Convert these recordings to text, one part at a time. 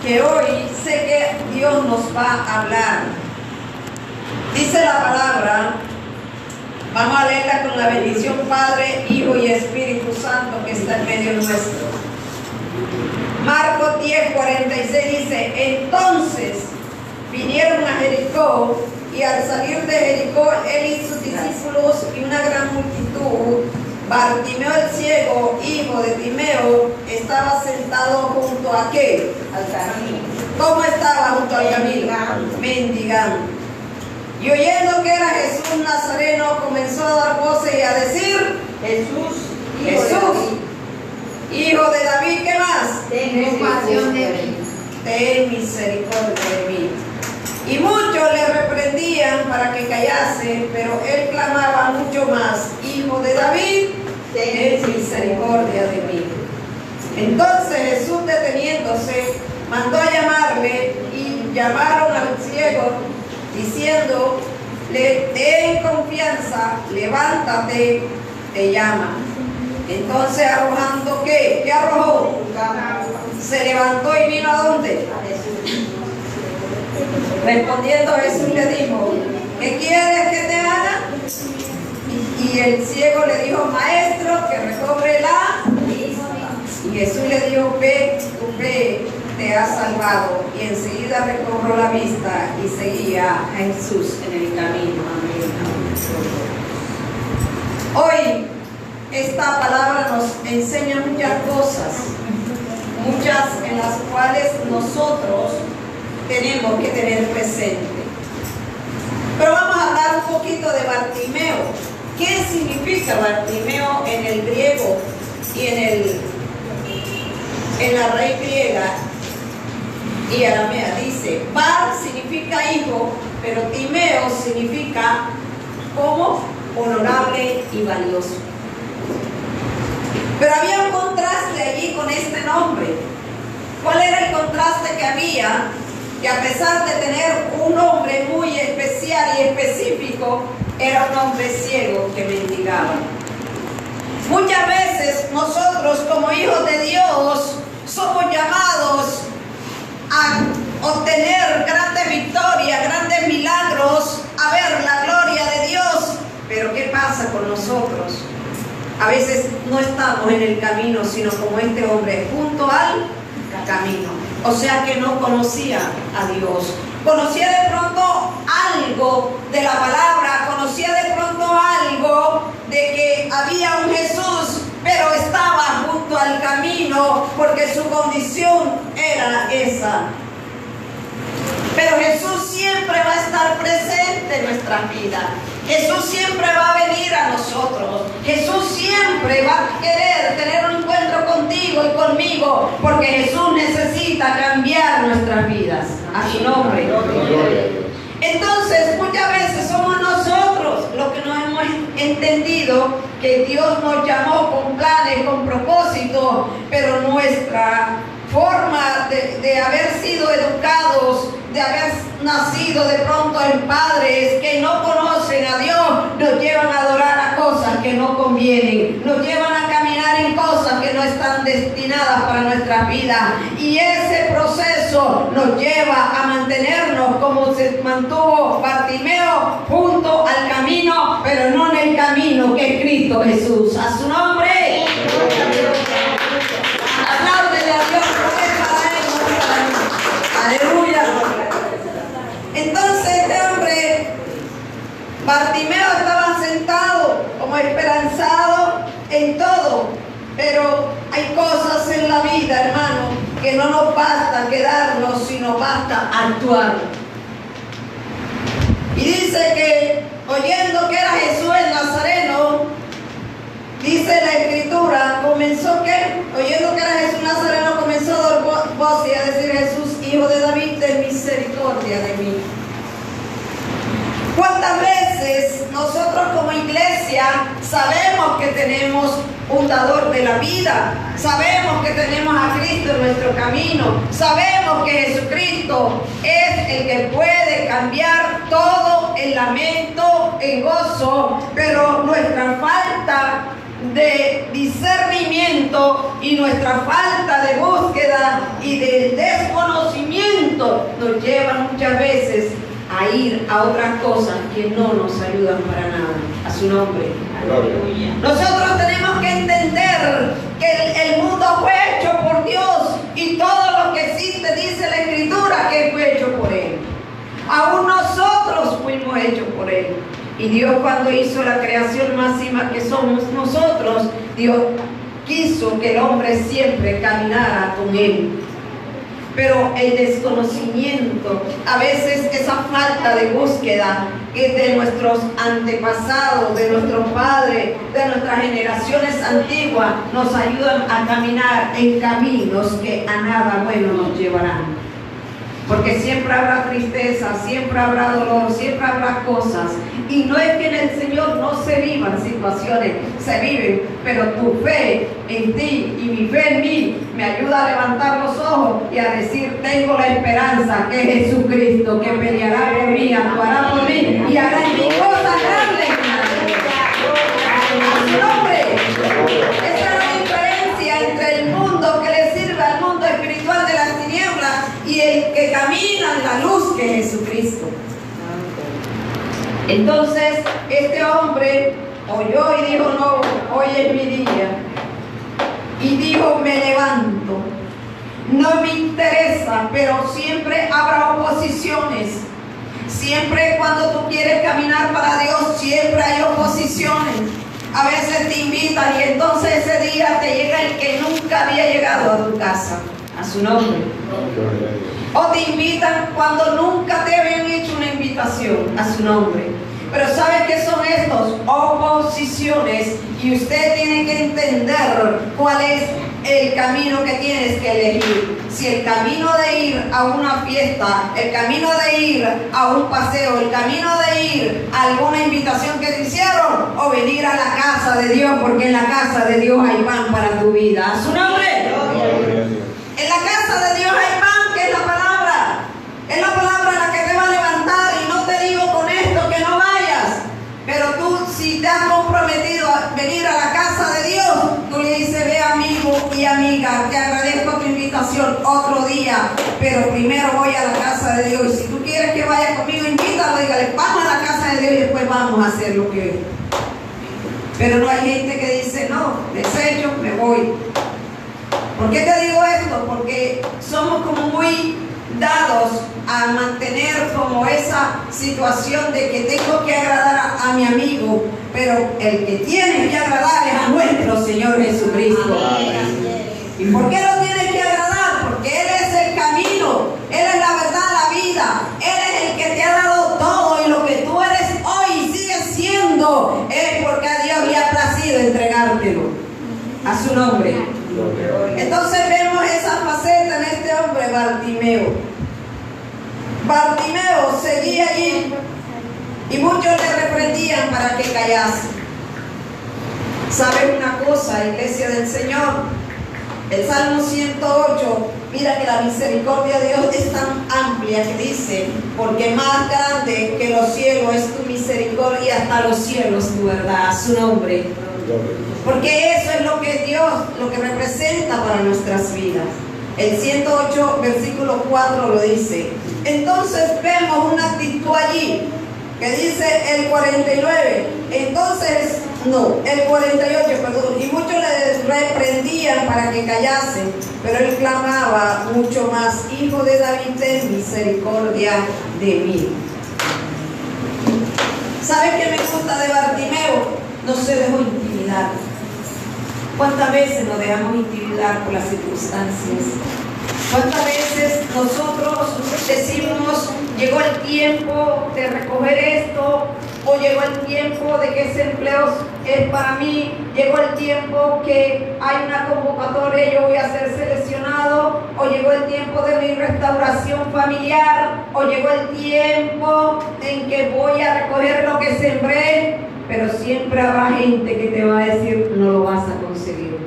que hoy sé que Dios nos va a hablar. Dice la palabra, vamos a leerla con la bendición Padre, Hijo y Espíritu Santo que está en medio nuestro. Marcos 10:46 dice: entonces vinieron a Jericó, y al salir de Jericó él y sus discípulos y una gran multitud, Bartimeo el ciego, hijo de Timeo, estaba sentado junto a ¿qué? Al camino. ¿Cómo estaba junto al camino? Mendigando. Y oyendo que era Jesús Nazareno, comenzó a dar voces y a decir: Jesús, hijo de David, ¿qué más? ten compasión de mí. Ten misericordia de mí. Y muchos le reprendían para que callase, pero él clamaba mucho más: Hijo de David, ten misericordia de mí. Entonces Jesús, deteniéndose, mandó a llamarle, y llamaron al ciego, diciéndole: ten confianza, levántate, te llama. Entonces, arrojando ¿qué? ¿Qué arrojó? Se levantó y vino ¿a dónde? A Jesús. Respondiendo Jesús le dijo: ¿qué quieres que te haga? Y el ciego le dijo: maestro, que recobre la vista. Y Jesús le dijo: ve, tu fe te ha salvado. Y enseguida recobró la vista y seguía a Jesús en el camino. Amén. Hoy esta palabra nos enseña muchas cosas, muchas en las cuales nosotros tenemos que tener presente. Pero vamos a hablar un poquito de Bartimeo. ¿Qué significa Bartimeo en el griego y en la raíz griega y aramea? Dice: Bar significa hijo, pero Timeo significa como honorable y valioso. Pero había un contraste allí con este nombre. ¿Cuál era el contraste que había? Que a pesar de tener un nombre muy especial y específico, era un hombre ciego que mendigaba. Muchas veces nosotros, como hijos de Dios, somos llamados a obtener grandes victorias, grandes milagros, a ver la gloria de Dios. Pero ¿qué pasa con nosotros? A veces no estamos en el camino, sino como este hombre, junto al camino. O sea que no conocía a Dios. Conocía de pronto algo de la palabra, conocía de pronto algo de que había un Jesús, pero estaba junto al camino porque su condición era esa. Pero Jesús siempre va a estar presente en nuestras vidas. Jesús siempre va a venir a nosotros. Jesús siempre va a querer tener un encuentro contigo y conmigo, porque Jesús necesita cambiar nuestras vidas. A su nombre. Entonces, muchas veces somos nosotros los que no hemos entendido que Dios nos llamó con planes, con propósitos, pero nuestra forma de haber sido educados, de haber nacido de pronto en padres que no conocen a Dios, nos llevan a adorar a cosas que no convienen, nos llevan a caminar en cosas que no están destinadas para nuestras vidas, y ese proceso nos lleva a mantenernos como se mantuvo Bartimeo, junto al camino, pero no en el camino que es Cristo Jesús. A su nombre. Apláudele a Dios, porque es para Él, no es para mí. Aleluya. Entonces este hombre, Bartimeo, estaba sentado como esperanzado en todo, pero hay cosas en la vida, hermano, que no nos basta quedarnos, sino basta actuar. Y dice que oyendo que era Jesús el Nazareno, dice la Escritura, comenzó que, oyendo que era Jesús Nazareno, comenzó a dar voz y a decir: Jesús, hijo de David, ten misericordia de mí. ¿Cuántas veces nosotros como iglesia sabemos que tenemos un dador de la vida? Sabemos que tenemos a Cristo en nuestro camino. Sabemos que Jesucristo es el que puede cambiar todo el lamento en gozo, pero nuestra falta de discernimiento y nuestra falta de búsqueda y de desconocimiento mundo nos llevan muchas veces a ir a otras cosas que no nos ayudan para nada. A su nombre. Aleluya. Nosotros tenemos que entender que el mundo fue hecho por Dios y todo lo que existe, dice la Escritura, que fue hecho por Él. Aún nosotros fuimos hechos por Él. Y Dios, cuando hizo la creación máxima que somos nosotros, Dios quiso que el hombre siempre caminara con Él. Pero el desconocimiento, a veces esa falta de búsqueda que de nuestros antepasados, de nuestros padres, de nuestras generaciones antiguas, nos ayudan a caminar en caminos que a nada bueno nos llevarán. Porque siempre habrá tristeza, siempre habrá dolor, siempre habrá cosas. Y no es que en el Señor no se vivan situaciones, se viven, pero tu fe en ti y mi fe en mí me ayuda a levantar los ojos y a decir, tengo la esperanza que es Jesucristo, que peleará por mí, actuará por mí y hará en mí cosas grandes. A su nombre. Esa es la diferencia entre el mundo que le sirve al mundo espiritual de las tinieblas y el que camina en la luz que es Jesucristo. Entonces este hombre oyó y dijo, no, hoy es mi día. Y dijo, me levanto. No me interesa, pero siempre habrá oposiciones. Siempre cuando tú quieres caminar para Dios, siempre hay oposiciones. A veces te invitan y entonces ese día te llega el que nunca había llegado a tu casa. A su nombre. O te invitan cuando nunca te habían hecho una invitación. A su nombre. Pero ¿sabe qué son estos? Oposiciones. Y usted tiene que entender cuál es el camino que tienes que elegir. Si el camino de ir a una fiesta, el camino de ir a un paseo, el camino de ir a alguna invitación que te hicieron, o venir a la casa de Dios, porque en la casa de Dios hay pan para tu vida. ¿A su nombre? En la casa de Dios hay pan, que es la palabra. Es la palabra la que te va a levantar. Y no te digo con esto que no vayas. Pero tú, si te has comprometido a venir a la casa de Dios, tú le dices, ve amigo y amiga, te agradezco tu invitación otro día, pero primero voy a la casa de Dios. Y si tú quieres que vaya conmigo, invítalo, dígale, vamos a la casa de Dios y después vamos a hacer lo que es. Pero no hay gente que dice, no, desecho, me voy. ¿Por qué te digo esto? Porque somos como muy dados a mantener como esa situación de que tengo que agradar a mi amigo, pero el que tiene que agradar es a nuestro Señor Jesucristo. ¿Y por qué lo tienes que agradar? Porque Él es el camino, Él es la verdad, la vida, Él es el que te ha dado todo, y lo que tú eres hoy y sigues siendo es porque a Dios le ha placido entregártelo. A su nombre. Entonces vemos esa faceta en este hombre, Bartimeo. Bartimeo seguía allí y muchos le reprendían para que callase. ¿Saben una cosa, iglesia del Señor? El Salmo 108, mira que la misericordia de Dios es tan amplia que dice, porque más grande que los cielos es tu misericordia, hasta los cielos tu verdad. A su nombre. Porque eso es lo que Dios, lo que representa para nuestras vidas. El 108, versículo 4 lo dice. Entonces vemos una actitud allí, que dice el 49. Entonces, no, el 48, perdón. Y muchos le reprendían para que callasen, pero él clamaba mucho más, Hijo de David, ten misericordia de mí. ¿Sabe qué me gusta de Bartimeo? No se dejó intimidar. ¿Cuántas veces nos dejamos intimidar por las circunstancias? ¿Cuántas veces nosotros decimos, llegó el tiempo de recoger esto, o llegó el tiempo de que ese empleo es para mí, llegó el tiempo que hay una convocatoria y yo voy a ser seleccionado, o llegó el tiempo de mi restauración familiar, o llegó el tiempo en que voy a recoger lo que sembré? Pero siempre habrá gente que te va a decir, no lo vas a conseguir.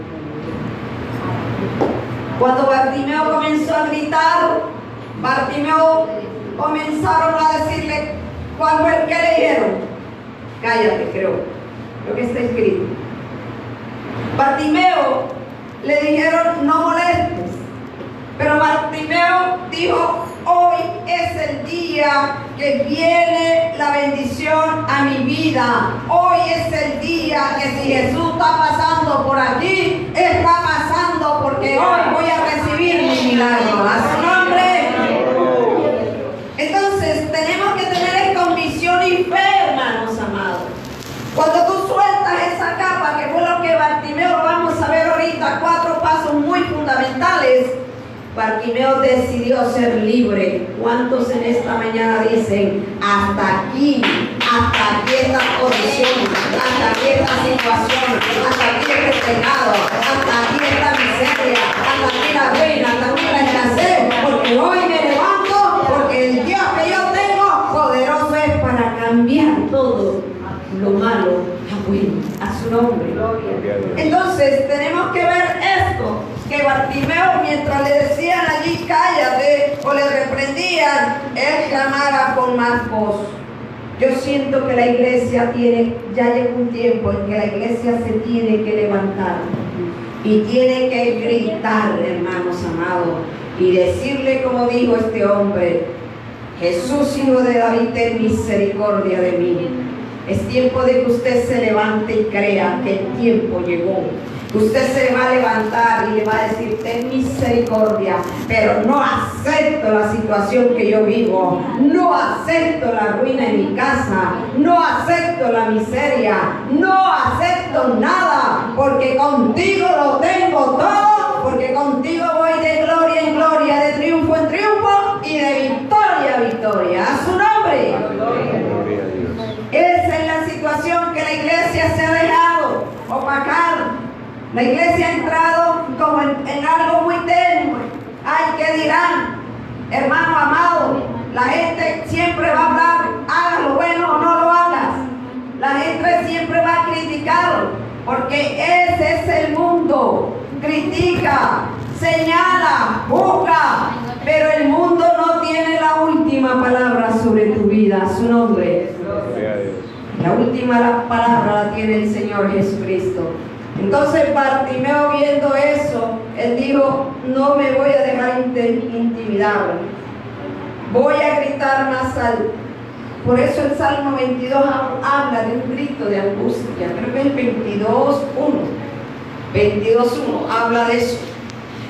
Cuando Bartimeo comenzó a gritar, Bartimeo comenzaron a decirle, ¿cuál fue el que le dijeron? Cállate, creo, lo que está escrito. Bartimeo le dijeron, no molestes. Pero Bartimeo dijo, oh el día que viene la bendición a mi vida. Hoy es el día que si Jesús está pasando por aquí, está pasando porque hoy voy a recibir mi milagro. A su nombre. Entonces tenemos que tener convicción y fe, hermanos amados. Cuando tú sueltas esa capa, que fue lo que Bartimeo, lo vamos a ver ahorita, 4 pasos muy fundamentales. Bartimeo decidió ser libre. ¿Cuántos en esta mañana dicen, hasta aquí esta condición, hasta aquí esta situación, hasta aquí este pecado, hasta aquí esta miseria, hasta aquí la ruina, hasta aquí la escasez, porque hoy me levanto, porque el Dios que yo tengo, poderoso es para cambiar todo lo malo a bueno, a su nombre. Entonces tenemos que ver esto, que Bartimeo, mientras le decían allí cállate o le reprendían, él clamara con más voz. Yo siento que la iglesia ya llegó un tiempo en que la iglesia se tiene que levantar y tiene que gritar, hermanos amados, y decirle como dijo este hombre: Jesús, hijo de David, ten misericordia de mí. Es tiempo de que usted se levante y crea que el tiempo llegó. Usted se va a levantar y le va a decir: ten misericordia, pero no acepto la situación que yo vivo, no acepto la ruina en mi casa, no acepto la miseria, no acepto nada, porque contigo lo tengo todo, porque contigo voy de gloria en gloria, de triunfo en triunfo y de victoria a victoria. A su nombre. Esa es la situación que la iglesia se ha dejado opacar. La iglesia ha entrado como en algo muy tenue. Ay, ¿qué dirán? Hermano amado, la gente siempre va a hablar, hagas lo bueno o no lo hagas. La gente siempre va a criticar, porque ese es el mundo. Critica, señala, busca, pero el mundo no tiene la última palabra sobre tu vida. Su nombre. La última palabra la tiene el Señor Jesucristo. Entonces Bartimeo, viendo eso, él dijo: no me voy a dejar intimidar, voy a gritar más alto. Por eso el Salmo 22 habla de un grito de angustia. Creo que es 22.1 habla de eso.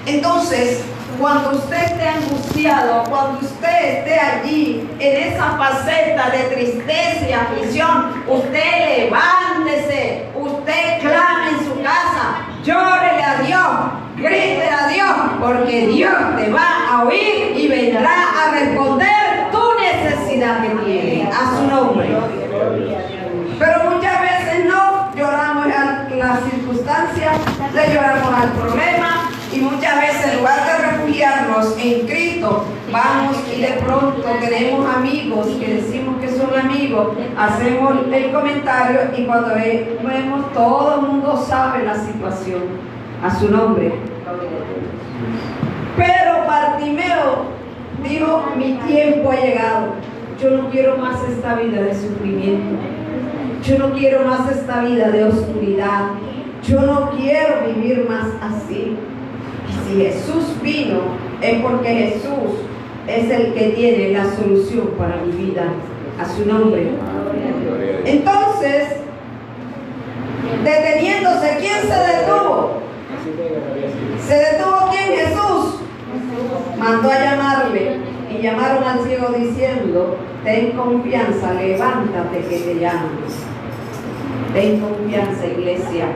Entonces, cuando usted esté angustiado, cuando usted esté allí en esa faceta de tristeza y aflicción, usted levántese, usted clame en su casa, llórele a Dios, grítele a Dios, porque Dios te va a oír y vendrá a responder tu necesidad que tiene. A su nombre. Pero muchas veces no lloramos a las circunstancias, le lloramos al problema. Y muchas veces, en lugar de refugiarnos en Cristo, vamos y de pronto tenemos amigos que decimos que son amigos, hacemos el comentario y cuando vemos, todo el mundo sabe la situación. A su nombre. Pero Bartimeo dijo: mi tiempo ha llegado. Yo no quiero más esta vida de sufrimiento. Yo no quiero más esta vida de oscuridad. Yo no quiero vivir más así. Si Jesús vino, es porque Jesús es el que tiene la solución para mi vida. A su nombre. Entonces, deteniéndose, ¿quién se detuvo? ¿Se detuvo quién? Jesús. Mandó a llamarle y llamaron al ciego diciendo: ten confianza, levántate que te llamo. Ten confianza, iglesia.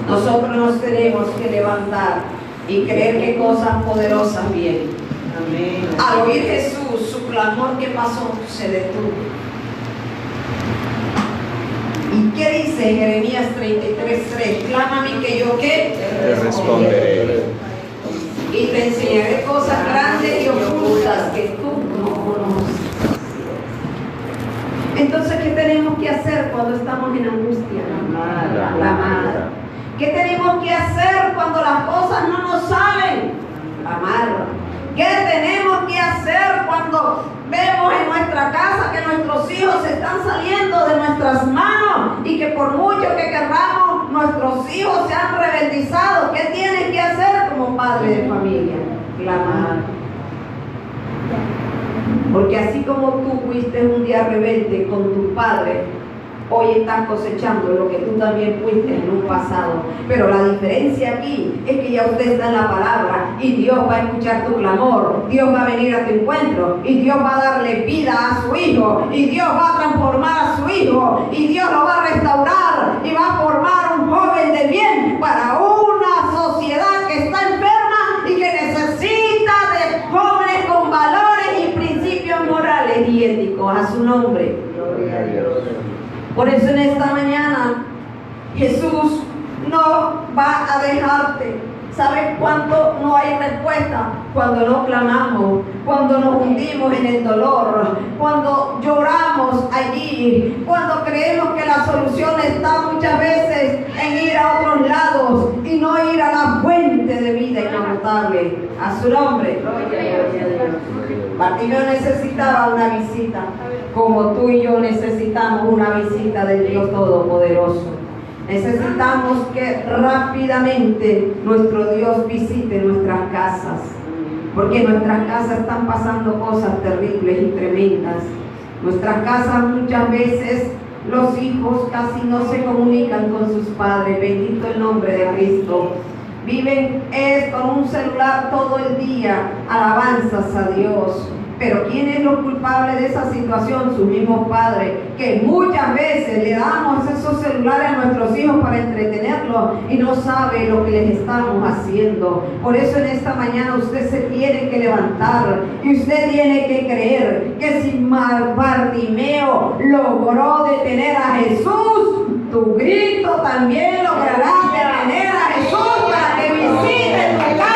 Nosotros nos tenemos que levantar y creer que cosas poderosas vienen. Amén. Al oír Jesús, su clamor, ¿qué pasó? Se detuvo. ¿Y qué dice Jeremías 33:3? Clama a mí que yo, ¿qué? Te responderé. Y te enseñaré cosas grandes y ocultas que tú no conoces. Entonces, ¿qué tenemos que hacer cuando estamos en angustia? Clamar. ¿Qué tenemos que hacer cuando las cosas no nos salen? Clamar. ¿Qué tenemos que hacer cuando vemos en nuestra casa que nuestros hijos están saliendo de nuestras manos y que por mucho que querramos, nuestros hijos se han rebeldizado? ¿Qué tienes que hacer como padre de familia? Clamar. Porque así como tú fuiste un día rebelde con tu padre, hoy estás cosechando lo que tú también fuiste en un pasado. Pero la diferencia aquí es que ya usted está en la palabra y Dios va a escuchar tu clamor, Dios va a venir a tu encuentro y Dios va a darle vida a su hijo y Dios va a transformar a su hijo y Dios lo va a restaurar y va a formar un joven de bien para una sociedad que está enferma y que necesita de jóvenes con valores y principios morales y éticos. A su nombre. Gloria a Dios. Por eso en esta mañana Jesús no va a dejarte. ¿Sabes cuándo no hay respuesta? Cuando no clamamos, cuando nos hundimos en el dolor, cuando lloramos allí, cuando creemos que la solución está muchas veces en ir a otros lados y no ir a la fuente de vida inagotable. A su nombre. Bartimeo necesitaba una visita, como tú y yo necesitamos una visita del Dios Todopoderoso. Necesitamos que rápidamente nuestro Dios visite nuestras casas, porque en nuestras casas están pasando cosas terribles y tremendas. Nuestras casas muchas veces los hijos casi no se comunican con sus padres, bendito el nombre de Cristo. Viven con un celular todo el día, alabanzas a Dios. Pero ¿quién es lo culpable de esa situación? Sus mismos padres, que muchas veces le damos esos celulares a nuestros hijos para entretenerlos y no sabe lo que les estamos haciendo. Por eso en esta mañana usted se tiene que levantar y usted tiene que creer que si Bartimeo logró detener a Jesús, tu grito también logrará detener a Jesús para que visite tu casa.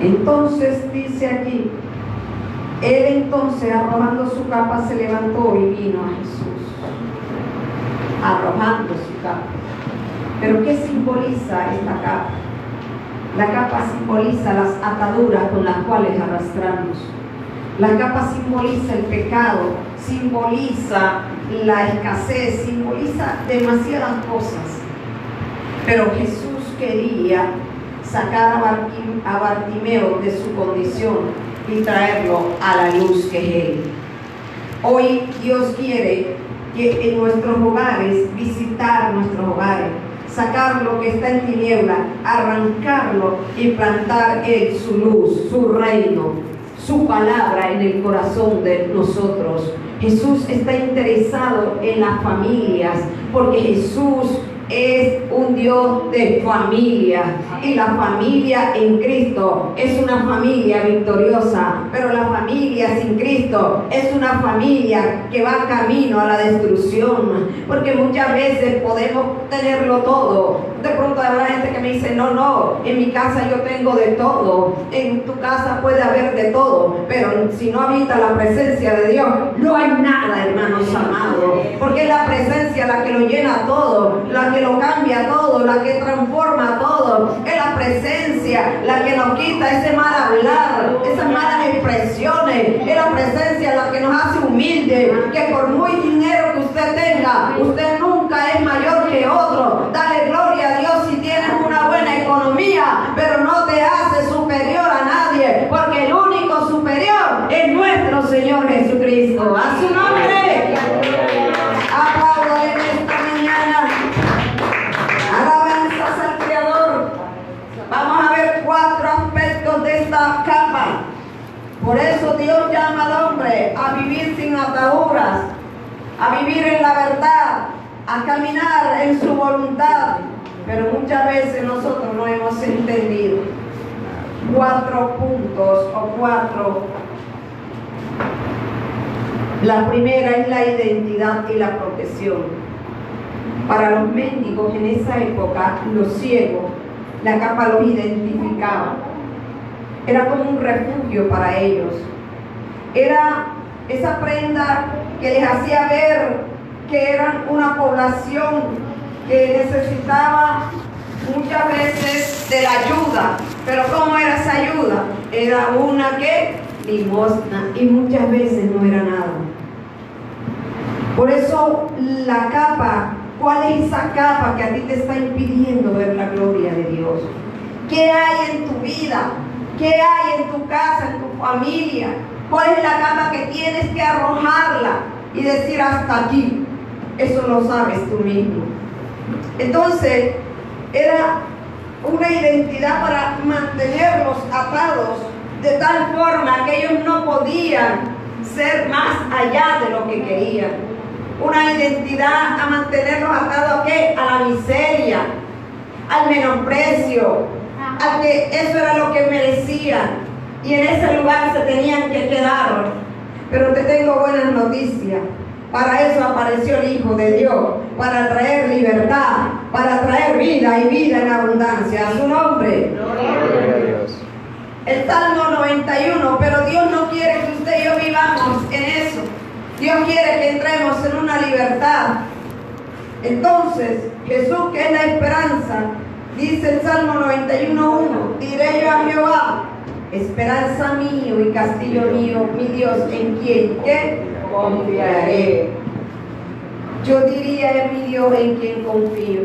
Entonces dice aquí, él entonces arrojando su capa se levantó y vino a Jesús, arrojando su capa. ¿Pero qué simboliza esta capa? La capa simboliza las ataduras con las cuales arrastramos. La capa simboliza el pecado, simboliza la escasez, simboliza demasiadas cosas. Pero Jesús quería sacar a Bartimeo de su condición y traerlo a la luz que es Él. Hoy Dios quiere que en nuestros hogares, visitar nuestros hogares, sacar lo que está en tiniebla, arrancarlo y plantar Él su luz, su reino, su palabra en el corazón de nosotros. Jesús está interesado en las familias, porque Jesús es un Dios de familia, y la familia en Cristo es una familia victoriosa, pero la familia sin Cristo es una familia que va camino a la destrucción, porque muchas veces podemos tenerlo todo. De pronto habrá gente que me dice, no, en mi casa yo tengo de todo, en tu casa puede haber de todo, pero si no habita la presencia de Dios, no hay nada, hermanos amados, porque es la presencia la que lo llena todo, la que lo cambia todo, la que transforma todo. Es la presencia la que nos quita ese mal hablar, esas malas expresiones. Es la presencia la que nos hace humildes, que por muy dinero que usted tenga, usted nunca es mayor que otro. Dale gloria a Dios si tienes una buena economía, pero no te hace superior a nadie, porque el único superior es nuestro Señor Jesucristo. A su nombre. Apláudale en esta mañana. Alabanzas al Creador. Vamos a ver 4 aspectos de esta capa. Por eso Dios llama al hombre a vivir sin ataduras, a vivir en la verdad, a caminar en su voluntad. Pero muchas veces nosotros no hemos entendido 4 puntos o 4. La primera es la identidad y la protección. Para los mendigos en esa época, los ciegos, la capa los identificaba. Era como un refugio para ellos. Era esa prenda que les hacía ver que eran una población que necesitaba muchas veces de la ayuda. Pero ¿cómo era esa ayuda? Era una limosna, y muchas veces no era nada. Por eso la capa, ¿cuál es esa capa que a ti te está impidiendo ver la gloria de Dios? ¿Qué hay en tu vida? ¿Qué hay en tu casa, en tu familia? ¿Cuál es la capa que tienes que arrojarla y decir hasta aquí? Eso lo sabes tú mismo. Entonces, era una identidad para mantenerlos atados de tal forma que ellos no podían ser más allá de lo que querían. Una identidad a mantenerlos atados ¿a qué? A la miseria, al menosprecio, a que eso era lo que merecían y en ese lugar se tenían que quedar. Pero te tengo buenas noticias. Para eso apareció el Hijo de Dios, para traer libertad, para traer vida y vida en abundancia. A su nombre. Gloria a Dios. El Salmo 91, pero Dios no quiere que usted y yo vivamos en eso. Dios quiere que entremos en una libertad. Entonces, Jesús, que es la esperanza, dice el Salmo 91:1, diré yo a Jehová, esperanza mío y castillo mío, mi Dios, en quien ¿qué? Confiaré. Yo diría en mi Dios en quien confío.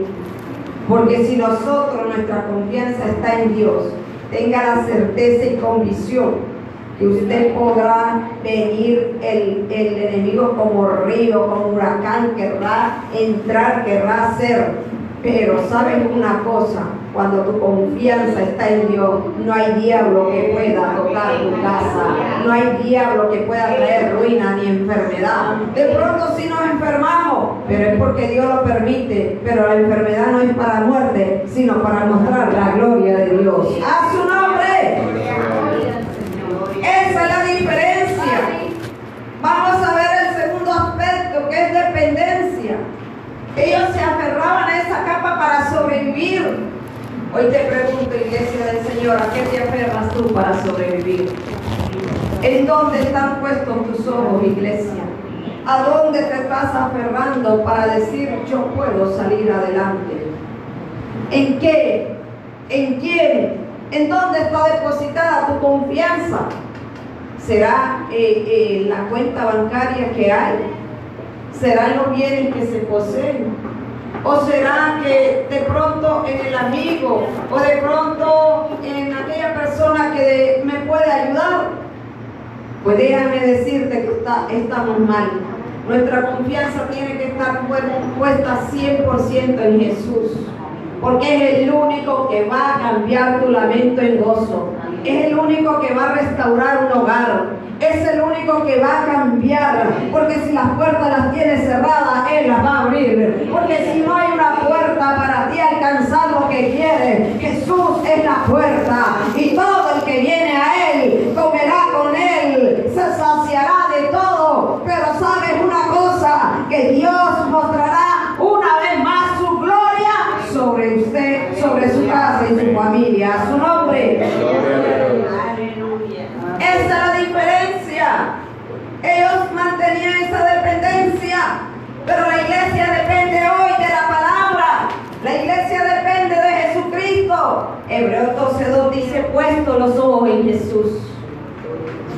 Porque si nosotros, nuestra confianza está en Dios, tenga la certeza y convicción que usted podrá venir el enemigo como río, como huracán, querrá entrar, querrá hacer. Pero sabes una cosa, cuando tu confianza está en Dios, no hay diablo que pueda tocar tu casa, no hay diablo que pueda traer ruina ni enfermedad. De pronto sí nos enfermamos, pero es porque Dios lo permite, pero la enfermedad no es para muerte, sino para mostrar la gloria de Dios. ¡A su nombre! Esa es la diferencia. Vamos a ver el segundo aspecto, que es dependencia. Ellos se aferraban a esa capa para sobrevivir. Hoy te pregunto, iglesia del Señor, ¿a qué te aferras tú para sobrevivir? ¿En dónde están puestos tus ojos, iglesia? ¿A dónde te estás aferrando para decir yo puedo salir adelante? ¿En qué? ¿En quién? ¿En dónde está depositada tu confianza? ¿Será la cuenta bancaria que hay? ¿Serán los bienes que se poseen? ¿O será que de pronto en el amigo o de pronto en aquella persona que me puede ayudar? Pues déjame decirte que estamos mal. Nuestra confianza tiene que estar puesta 100% en Jesús, porque es el único que va a cambiar tu lamento en gozo. Es el único que va a restaurar un hogar. Es el único que va a cambiar, porque si las puertas las tiene cerradas, Él las va a abrir. Porque si no hay una puerta para ti alcanzar lo que quieres, Jesús es la puerta. Y todo el que viene a Él, comerá con Él, se saciará de todo. Pero sabes una cosa, que Dios mostrará una vez más su gloria sobre usted, sobre su casa y su familia. A su nombre. Esa es la diferencia. Ellos mantenían esa dependencia, pero la iglesia depende hoy de la palabra. La iglesia depende de Jesucristo. Hebreos 12:2 dice, puesto los ojos en Jesús.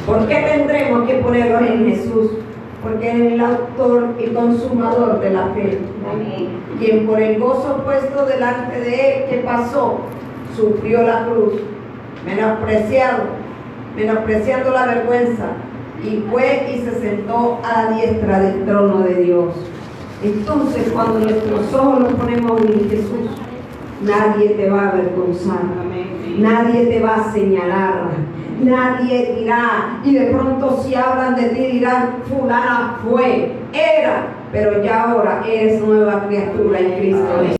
¿Por qué tendremos que ponerlos en Jesús? Porque es el autor y consumador de la fe. Quien por el gozo puesto delante de Él, que pasó, sufrió la cruz, menospreciando la vergüenza, y fue y se sentó a la diestra del trono de Dios. Entonces, cuando nuestros ojos los ponemos en Jesús, nadie te va a avergonzar, nadie te va a señalar, nadie dirá, y de pronto si hablan de ti dirán, fulana fue, era, pero ya ahora eres nueva criatura en Cristo Jesús.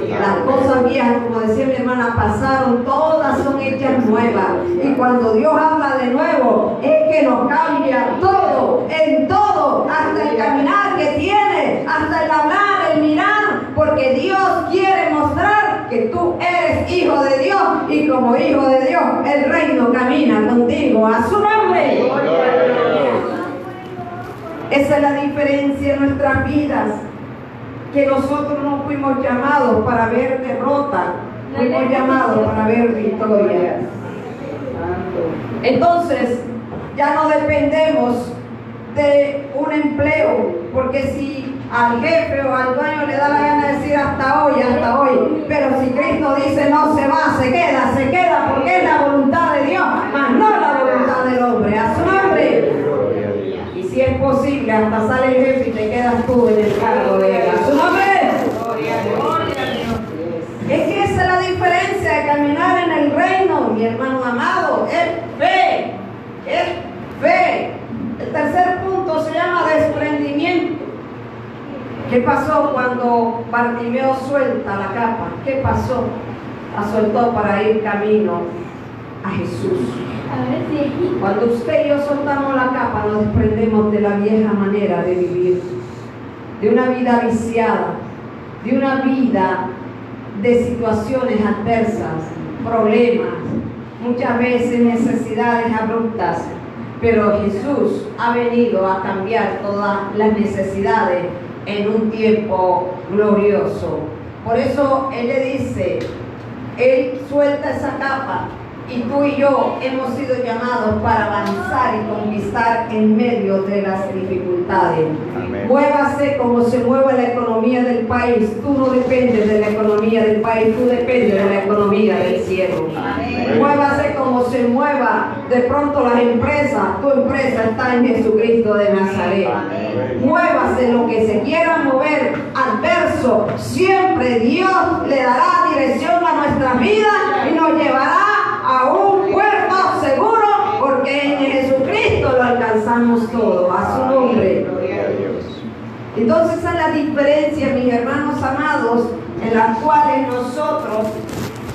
Las cosas viejas, como decía mi hermana, pasaron, todas son hechas nuevas. Y cuando Dios habla de nuevo, es que nos cambia todo, en todo, hasta el caminar que tiene, hasta el hablar, el mirar, porque Dios quiere mostrar que tú eres hijo de Dios, y como hijo de Dios, el reino camina contigo. A su nombre. Esa es la diferencia en nuestras vidas, que nosotros no fuimos llamados para ver derrota, fuimos llamados para ver victoria. Entonces, ya no dependemos de un empleo, porque si al jefe o al dueño le da la gana de decir hasta hoy, pero si Cristo dice no se va, se queda, porque es la voluntad de Dios, mas no la voluntad del hombre. A su nombre. Y si es posible, hasta sale el jefe y te quedas tú en el cargo de él. A su nombre. Es que esa es la diferencia de caminar en el reino, mi hermano amado. Es fe. El tercer punto se llama desprendimiento. ¿Qué pasó cuando Bartimeo suelta la capa? ¿Qué pasó? La soltó para ir camino a Jesús. Cuando usted y yo soltamos la capa, nos desprendemos de la vieja manera de vivir, de una vida viciada, de una vida de situaciones adversas, problemas, muchas veces necesidades abruptas. Pero Jesús ha venido a cambiar todas las necesidades en un tiempo glorioso. Por eso Él le dice, Él suelta esa capa y tú y yo hemos sido llamados para avanzar y conquistar en medio de las dificultades. Amén. Muévase como se mueve la economía del país. Tú no dependes de la economía del país, tú dependes de la economía del cielo. Amén. Muévase como se mueva de pronto las empresas. Tu empresa está en Jesucristo de Nazaret. Amén. Muévase lo que se quiera mover adverso. Siempre Dios le dará dirección a nuestra vida y nos llevará a un puerto seguro, porque en Jesucristo lo alcanzamos todo. A su nombre. Entonces esa es la diferencia, mis hermanos amados, en las cuales nosotros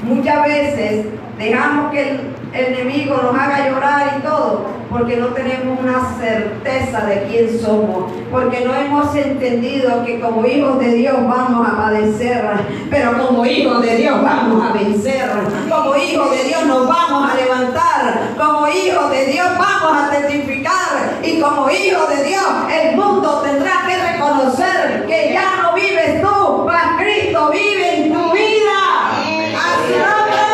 muchas veces dejamos que el enemigo nos haga llorar y todo, porque no tenemos una certeza de quién somos, porque no hemos entendido que como hijos de Dios vamos a padecer, pero como hijos de Dios vamos a vencer, como hijos de Dios nos vamos a levantar, como hijos de Dios vamos a testificar, y como hijos de Dios el mundo tendrá que reconocer que ya no vives tú, mas Cristo vive en tu vida. A su nombre.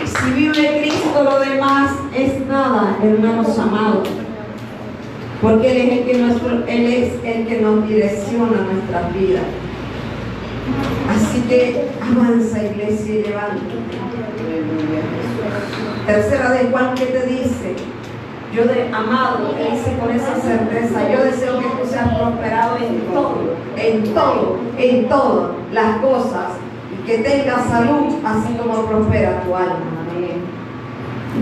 Si vive Cristo, lo demás es nada, hermanos amados, porque Él es el que nos direcciona nuestras vidas. Así que avanza, iglesia, y levanta. Tercera de Juan, ¿qué te dice? Amado, te dice con esa certeza, yo deseo que tú seas prosperado en todo, las cosas, y que tengas salud, así como prospera tu alma.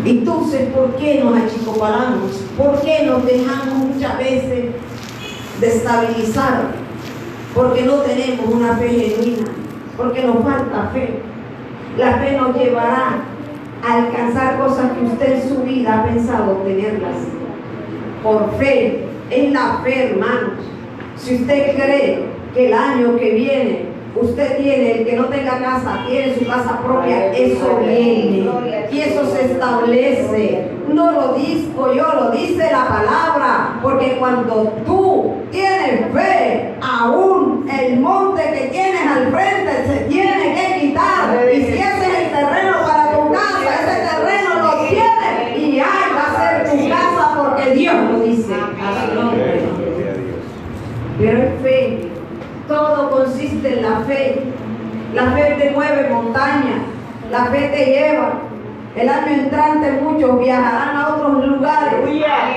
Entonces, ¿por qué nos achicopalamos? ¿Por qué nos dejamos muchas veces destabilizar? Porque no tenemos una fe genuina, porque nos falta fe. La fe nos llevará a alcanzar cosas que usted en su vida ha pensado tenerlas. Por fe, es la fe, hermanos. Si usted cree que el año que viene usted tiene, el que no tenga casa, tiene su casa propia, eso viene y eso se establece. No lo digo yo, lo dice la palabra, porque cuando tú tienes fe, aún el monte que tienes al frente se tiene que quitar. Y si ese es el terreno para tu casa, ese terreno lo tienes y ahí va a ser tu casa, porque Dios lo dice. A su nombre. Pero es fe. Todo consiste en la fe. La fe te mueve montañas. La fe te lleva. El año entrante muchos viajarán a otros lugares,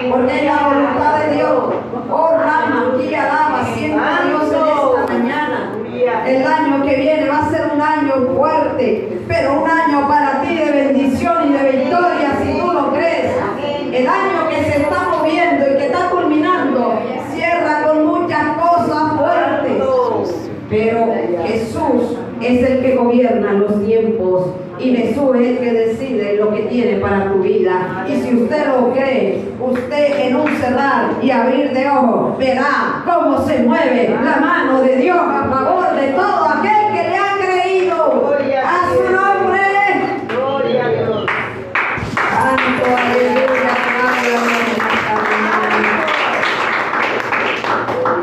porque es la voluntad de Dios. Oh, Rama, aquí alaba, sienta a Dios en esta mañana. El año que viene va a ser un año fuerte, pero un año para ti de bendición y de victoria, si tú lo crees. El año que se está moviendo y que está culminando cierra con muchas cosas fuertes, pero Jesús es el que gobierna los tiempos y Jesús es el que decide lo que tiene para tu vida. Y si usted lo cree, usted en un cerrar y abrir de ojos verá cómo se mueve la mano de Dios a favor de todo aquel que le ha creído. A su nombre. Gloria a Dios. Santo, aleluya.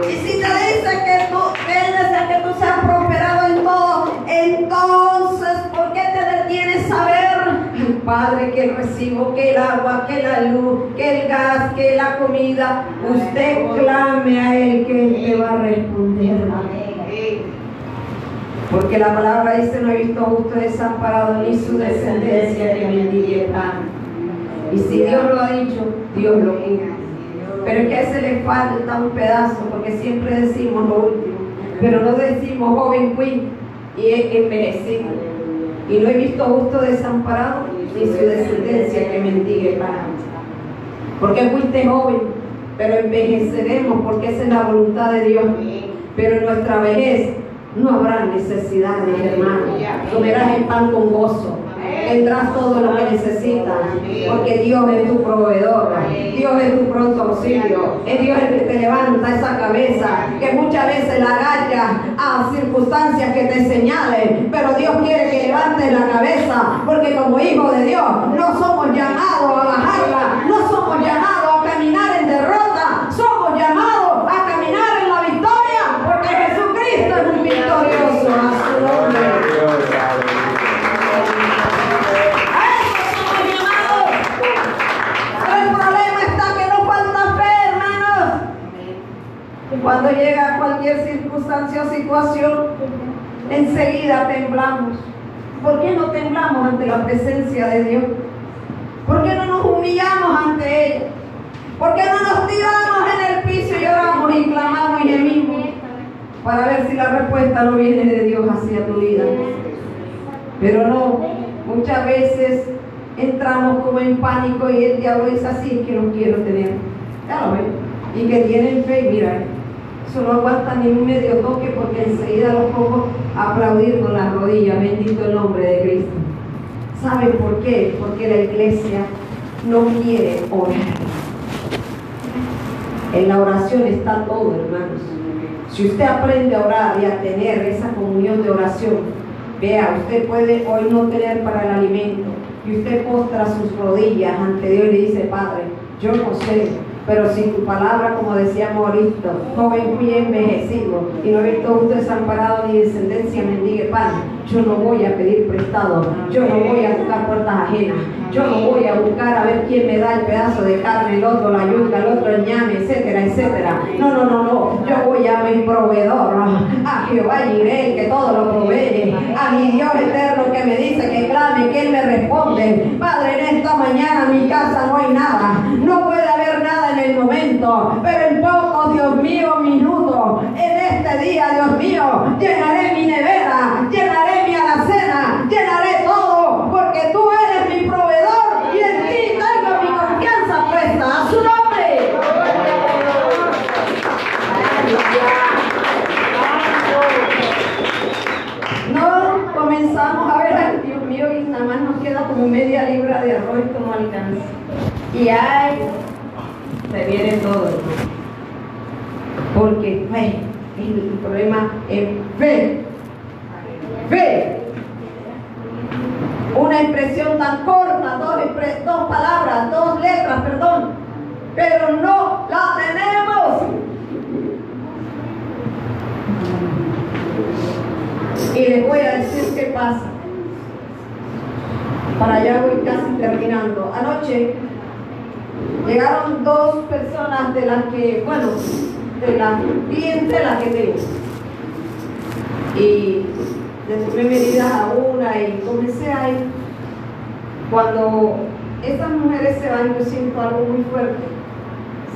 Y si te dice que tú desea que tú seas prosperado en todo, entonces ¿por qué te detienes a ver al Padre agua, que la luz, que el gas, que la comida. Usted clame a Él, que Él te va a responder. Porque la palabra dice: no he visto justo desamparado ni su descendencia que mendigue pan. Y si Dios lo ha dicho, Dios lo cumple. Pero es que a ese le falta un pedazo, porque siempre decimos lo último, pero no decimos joven fui y es envejecido. Y no he visto justo desamparado ni su descendencia que mendigue pan. Porque fuiste joven, pero envejeceremos, porque esa es la voluntad de Dios. Pero en nuestra vejez no habrá necesidades, hermano. Comerás el pan con gozo. Tendrás todo lo que necesitas, porque Dios es tu proveedor, Dios es tu pronto auxilio, es Dios el que te levanta esa cabeza, que muchas veces la agacha a circunstancias que te señalen, pero Dios quiere que levantes la cabeza, porque como hijo de Dios no somos llamados a bajarla, no somos llamados a caminar en derrota, somos llamados a caminar en la victoria, porque Jesucristo es un victorioso. A su nombre. Cuando llega cualquier circunstancia o situación, enseguida temblamos. ¿Por qué no temblamos ante la presencia de Dios? ¿Por qué no nos humillamos ante Él? ¿Por qué no nos tiramos en el piso y lloramos y clamamos y gemimos? Para ver si la respuesta no viene de Dios hacia tu vida. Pero no, muchas veces entramos como en pánico y el diablo es así, que no quiero tener. Ya lo ven. Y que tienen fe, mira, eso no aguanta ni un medio toque, porque enseguida los pongo a aplaudir con las rodillas. Bendito el nombre de Cristo. ¿Saben por qué? Porque la iglesia no quiere orar. En la oración está todo, hermanos. Si usted aprende a orar y a tener esa comunión de oración, vea, usted puede hoy no tener para el alimento, y usted postra sus rodillas ante Dios y le dice: Padre, yo no sé, pero si tu palabra, como decíamos ahorita, joven fui envejecido y no he visto justo desamparado ni descendencia mendigue pan, yo no voy a pedir prestado, yo no voy a buscar puertas ajenas, yo no voy a buscar a ver quién me da el pedazo de carne, el otro la yuca, el otro el ñame, etcétera, etcétera. No, yo voy a mi proveedor, a Jehová Jireh, que todo lo provee, a mi Dios eterno que me dice que clame, que Él me responde. Padre, en esta mañana en mi casa no hay nada, no puede haber nada en el momento, pero en pocos, Dios mío, minutos, en este día, Dios mío, llenaré mi nevera, llenaré mi alacena, llenaré todo, porque tú eres mi proveedor y en ti tengo mi confianza puesta. A su nombre. No comenzamos a ver, ay Dios mío, y nada más nos queda como media libra de arroz que no alcanza. Y ay, se viene todo. Porque fe, el problema es fe. Fe. Una expresión tan corta, dos palabras, dos letras, perdón, pero no la tenemos. Y les voy a decir qué pasa. Para allá voy casi terminando. Anoche llegaron dos personas de las que, bueno, de la clientela que tengo. Y les tomé medidas a una y comencé a ir. Cuando estas mujeres se van, yo siento algo muy fuerte.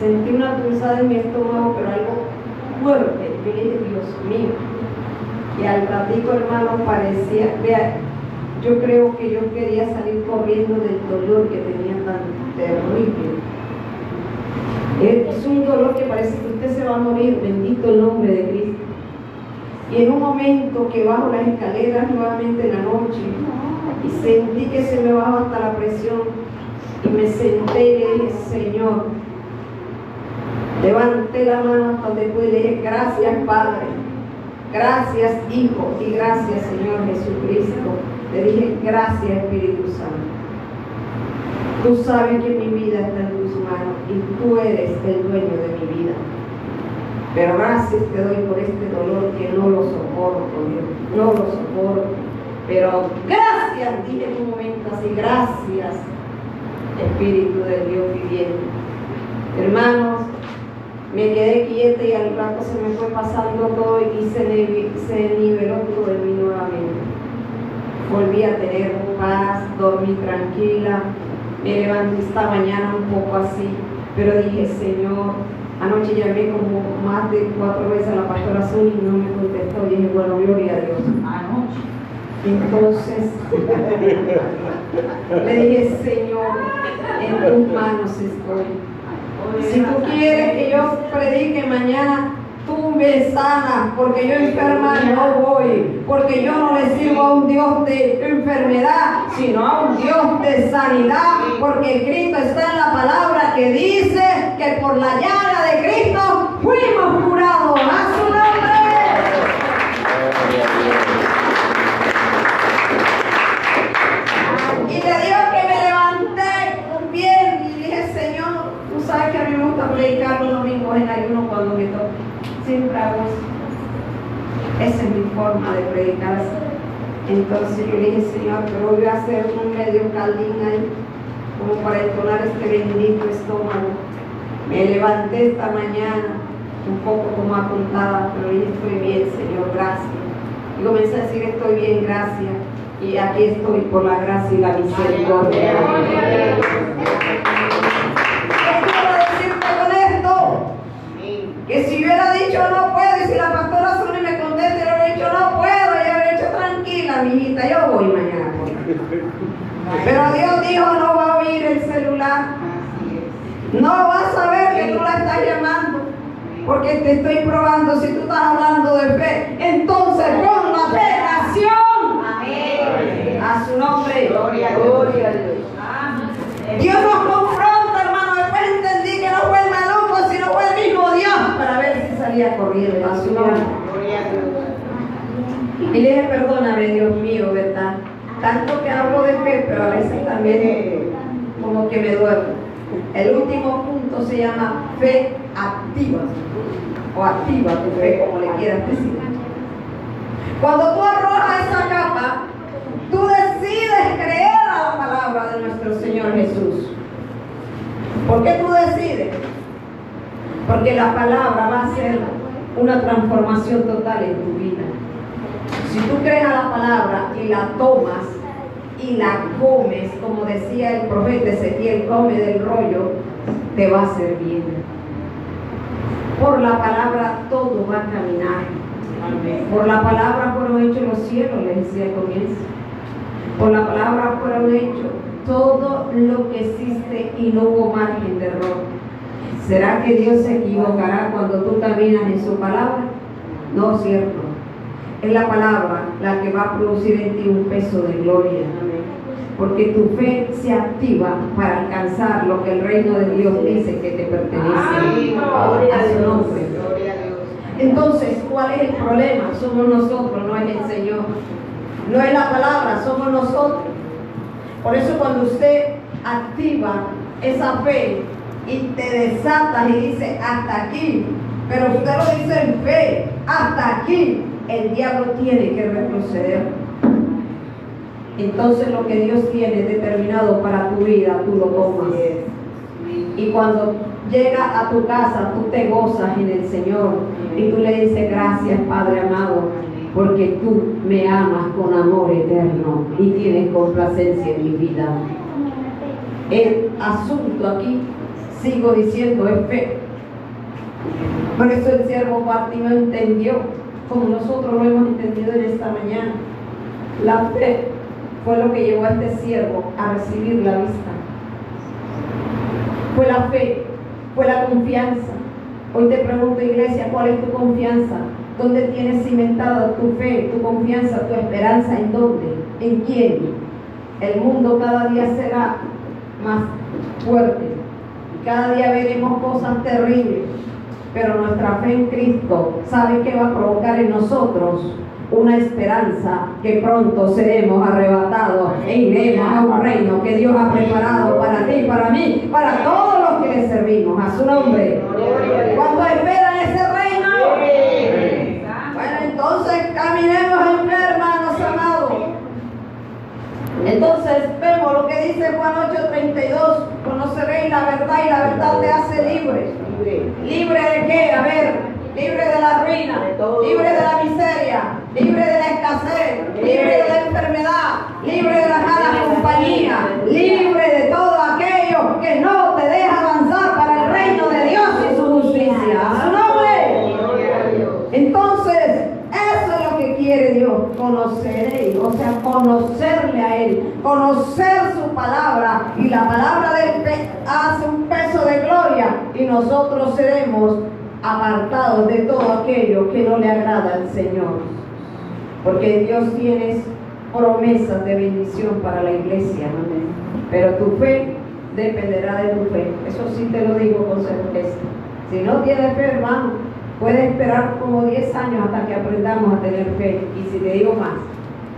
Sentí una pulsada en mi estómago, pero algo fuerte. Yo dije: Dios mío. Y al ratito, hermano, parecía, vea, yo creo que yo quería salir corriendo del dolor que tenía tan terrible. Es un dolor que parece que usted se va a morir. Bendito el nombre de Cristo. Y en un momento que bajo las escaleras nuevamente en la noche y sentí que se me bajó hasta la presión, y me senté y le dije: Señor, levanté la mano hasta donde pude y le dije: gracias Padre, gracias Hijo y gracias Señor Jesucristo. Le dije: gracias Espíritu Santo. Tú sabes que mi vida está en tus manos y tú eres el dueño de mi vida. Pero gracias te doy por este dolor que no lo soporto, Dios, no lo soporto. Pero gracias, dije en un momento así: gracias. Espíritu del Dios viviente. Hermanos, me quedé quieta y al rato se me fue pasando todo y se niveló todo en mí nuevamente. Volví a tener paz, dormí tranquila, me levanté esta mañana un poco así, pero dije, Señor, anoche llamé como más de 4 veces a la pastora Azul y no me contestó. Y dije, bueno, gloria a Dios. Anoche. Entonces le dije, Señor, en tus manos estoy. Si tú quieres que yo predique mañana, tú me sanas, porque yo enferma no voy, porque yo no le sirvo a un Dios de enfermedad, sino a un Dios de sanidad, porque Cristo está en la palabra que dice que por la llaga de Cristo fuimos curados. ¡A su nombre! Y te digo que me levanté bien y dije, Señor, tú sabes que a mí me gusta predicar los domingos en ayuno cuando me toca. Siempre hago eso. Esa es mi forma de predicar. Entonces yo le dije, Señor, pero voy a hacer un medio caldín ahí, como para entonar este bendito estómago. Me levanté esta mañana, un poco como apuntada, pero dije, estoy bien, Señor, gracias. Y comencé a decir, estoy bien, gracias. Y aquí estoy por la gracia y la misericordia. ¿Qué quiero decirte con esto? Que si hubiera dicho no puedo, y si la pastora Zuni me contesta y le hubiera dicho no puedo, y hubiera dicho tranquila, mijita, yo voy mañana. Pero Dios dijo, no va a oír el celular. No va a saber que tú la estás llamando, porque te estoy probando. Si tú estás hablando de fe, entonces pon la fe en acción. A su nombre. Gloria a Dios. Dios nos confronta, hermano. Después entendí que no fue el maluco, sino fue el mismo Dios, para ver si salía corriendo. A su nombre. Y le dije, perdóname, Dios mío, ¿verdad? Tanto que hablo de fe, pero a veces también como que me duermo. El último punto se llama fe activa, o activa tu fe, como le quieras decir. Cuando tú arrojas esa capa, tú decides creer a la palabra de nuestro Señor Jesús. ¿Por qué tú decides? Porque la palabra va a hacer una transformación total en tu vida. Si tú crees a la palabra y la tomas y la comes, como decía el profeta Ezequiel, come del rollo, te va a hacer bien. Por la palabra todo va a caminar. Por la palabra fueron hechos los cielos, les decía al comienzo. Por la palabra fueron hechos todo lo que existe y no hubo margen de error. ¿Será que Dios se equivocará cuando tú caminas en su palabra? No, cierto. Es la palabra la que va a producir en ti un peso de gloria. Porque tu fe se activa para alcanzar lo que el reino de Dios dice que te pertenece. A su nombre. Entonces, ¿cuál es el problema? Somos nosotros, no es el Señor. No es la palabra, somos nosotros. Por eso cuando usted activa esa fe y te desatas y dice hasta aquí, pero usted lo dice en fe, hasta aquí, el diablo tiene que retroceder. Entonces lo que Dios tiene determinado para tu vida, tú lo tomas. Y cuando llega a tu casa, tú te gozas en el Señor y tú le dices gracias, Padre amado, porque tú me amas con amor eterno y tienes complacencia en mi vida. El asunto aquí, sigo diciendo, es fe. Por eso el siervo Bartimeo entendió, como nosotros lo hemos entendido en esta mañana. La fe fue lo que llevó a este siervo a recibir la vista. Fue la fe, fue la confianza. Hoy te pregunto, iglesia, ¿cuál es tu confianza? ¿Dónde tienes cimentada tu fe, tu confianza, tu esperanza? ¿En dónde? ¿En quién? El mundo cada día será más fuerte. Cada día veremos cosas terribles. Pero nuestra fe en Cristo, ¿sabe qué va a provocar en nosotros? Una esperanza que pronto seremos arrebatados e iremos a un reino que Dios ha preparado para ti, para mí, para todos los que le servimos. A su nombre. ¿Cuántos esperan ese reino? Bueno, entonces caminemos en fe, hermanos amados. Entonces vemos sabemos lo que dice Juan 8:32, conoceréis la verdad y la verdad te hace libre. ¿Libre de qué? A ver, libre de la ruina, libre de la miseria, libre de la escasez, libre de la enfermedad, libre de la mala compañía, libre de todo aquello que no te deja avanzar para el reino de Dios y su justicia. ¡A su nombre! Entonces, eso es lo que quiere Dios, conoceréis, o sea, conocerle a Él, conocer su palabra, y la palabra de Él hace un peso de gloria, y nosotros seremos apartados de todo aquello que no le agrada al Señor, porque Dios tiene promesas de bendición para la iglesia, pero tu fe dependerá de tu fe. Eso sí te lo digo con certeza. Si no tienes fe, hermano, puede esperar como 10 años hasta que aprendamos a tener fe, y si te digo más.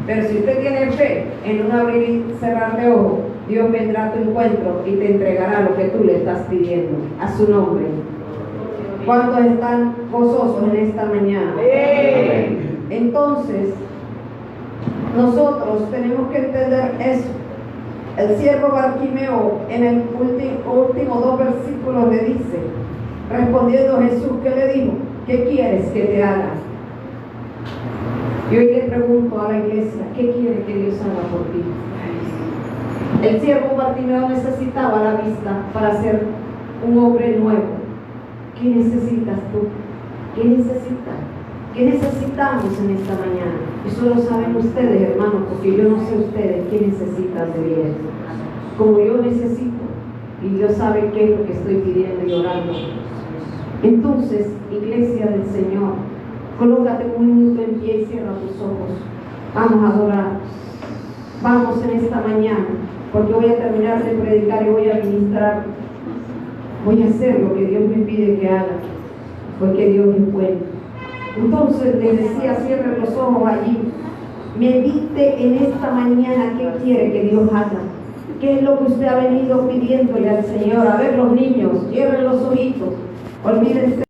Pero si usted tiene fe, en un abrir y cerrar de ojos, Dios vendrá a tu encuentro y te entregará lo que tú le estás pidiendo. A su nombre. ¿Cuántos están gozosos en esta mañana? Entonces, nosotros tenemos que entender eso. El siervo Bartimeo, en el último 2 versículos, le dice, respondiendo Jesús, ¿qué le dijo? ¿Qué quieres que te haga? Y hoy le pregunto a la iglesia, ¿qué quiere que Dios haga por ti? El siervo Bartimeo necesitaba la vista para ser un hombre nuevo. ¿Qué necesitas tú? ¿Qué necesitas? ¿Qué necesitamos en esta mañana? Eso lo saben ustedes, hermanos, porque yo no sé ustedes qué necesitan de bien. Como yo necesito, y Dios sabe qué es lo que estoy pidiendo y orando. Entonces, iglesia del Señor, colócate un minuto en pie y cierra tus ojos. Vamos a adorar. Vamos en esta mañana, porque voy a terminar de predicar y voy a ministrar. Voy a hacer lo que Dios me pide que haga, porque Dios es bueno. Entonces les decía, cierre los ojos allí. Medite en esta mañana qué quiere que Dios haga. ¿Qué es lo que usted ha venido pidiéndole al Señor? A ver, los niños, cierren los ojitos. Olvídense.